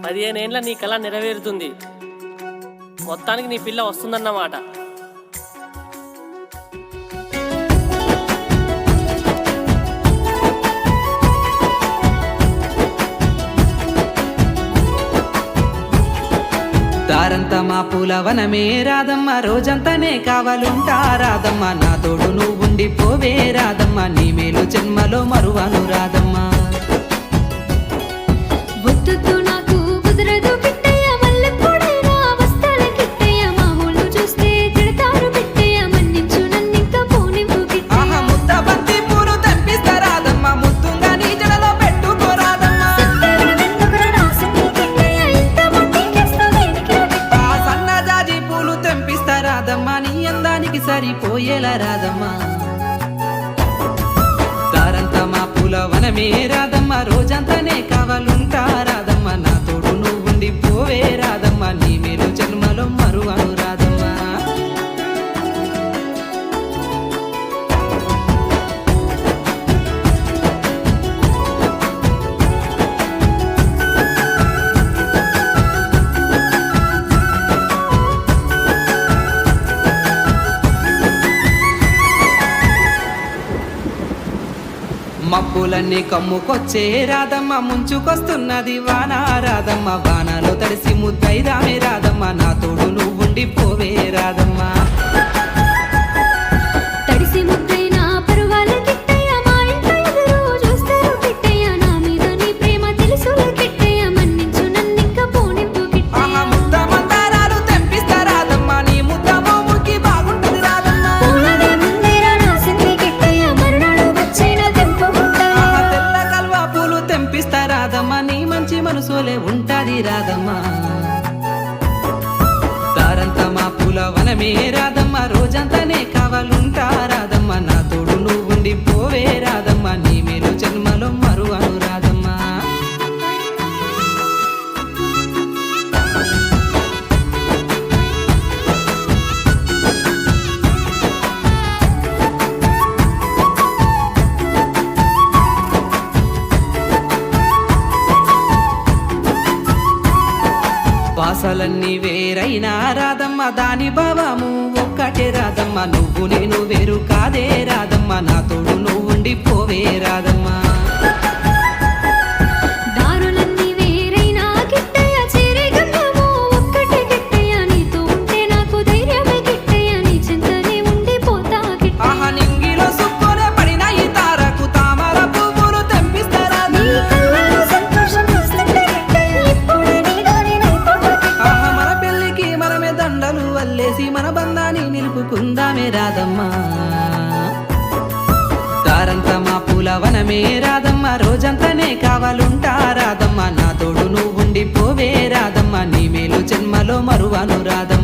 15 ఏళ్ళ నీ కళ నెరవేరుతుంది. మొత్తానికి నీ పిల్ల వస్తుందన్నమాట. దారంతా మా పూలవనమే రాదమ్మ, రోజంతానే కావాలుంటా రాదమ్మ. నా తోడు నువ్వుండి పోవే రాదమ్మ, నీ మేలు జన్మలో మరువను రాదమ్మ. వద్దు నాకు కుదరదు పిట్టయ్య, మల్లెపూడైనా వస్తాల కిట్టయ్య. మామూలు చూస్తే తిడతారు పిట్టయ్య, మన్నించు నన్నింక పోనివ్వు కిట్టయ్య. ఆహా ముద్ద బంతి పూలు తెప్పిస్తా రాదమ్మ, ముద్దుగా నీ జడలో పెట్టుకోరాదమ్మ. ఆ సన్నజాజి పూలు తెంపిస్తా రాదమ్మ, నీ అందానికి సరిపోయేలా రాదమ్మ. దారంతా మా పూలవనమే రాదమ్మ, రోజంతానే కావాలుంటా రాదమ్మ. నా తోడు నువ్వుండి పోవే రాదమ్మ, నీ మేలు జన్మలో మరువను రాదమ్మ. మబ్బులన్నీ కమ్ముకొచ్చే రాదమ్మ, ముంచుకొస్తున్నది వాన రాదమ్మ. వానలో తడిసి ముద్దైదామే రాదమ్మ, నా తోడు నువ్వుండి పోవే రాదమ్మ. తడిసి ముద్దైనా పరువాల కిట్టయ్య, మా ఇంట ఎదురు చూస్తారు కిట్టయ్య. నా మీద నీ ప్రేమ తెలుసులే కిట్టయ్య, మన్నించు నన్నింక పోనివ్వు కిట్టయ్య. ఆహా ముద్ద మందారాలు తెంపిస్తా రాదమ్మ, నీ ముద్ద మోముకి బాగుంటది రాదమ్మ. పూలదే ముందేరా రాసింది కిట్టయ్య, మరునాడు వచ్చైనా తెంపమంటా. ఆహా తెల్ల కల్వా పూలు తెంపిస్తా రాదమ్మ, నీ మంచి మనసులే ఉంటది రాదమ్మ. దారంతా మా పూలవనమే రాదమ్మ, రోజంతానే కావాలుంటా రాదమ్మ. నా తోడు నువ్వుండి పోవే రాదమ్మ, నీ మేలు జన్మలో మరువను రాదమ్మ. వాసలన్నీ వేరైనా రాదమ్మ, దాని భావము ఒక్కటే రాదమ్మ. నువ్వు నేను వేరు కాదే రాదమ్మ, నా తోడు నువ్వుండి పోవే రాదమ్మ. దారులన్నీ వేరైనా కిట్టయ్య, చేరే గమ్యము ఒక్కటే కిట్టయ్య. నీతో ఉంటే నాకు ధైర్యమే కిట్టయ్య, నీ చింతనే ఉండిపోతా కిట్టయ్య. ఆహా నింగిలో సుక్కునే పడిన ఈ తారకు తామర పువ్వులు తెంపిస్తారా? నీ కళ్ళలో సంతోషం వస్తుంటే కిట్టయ్య, ఇప్పుడే నీలోనే నైపోతా కిట్టయ్య. ఆహా మన పెళ్ళికి మనమే దండలు వల్లేసి మన బంధాన్ని నిలుపుకుందామే రాదమ్మ. దారంతా మా పూలవనమే రాదమ్మ, రోజంతానే కావాలుంటా రాదమ్మ. నా తోడు నువ్వుండి పోవే రాదమ్మ, నీ మేలు జన్మలో మరువను రాదమ్మ.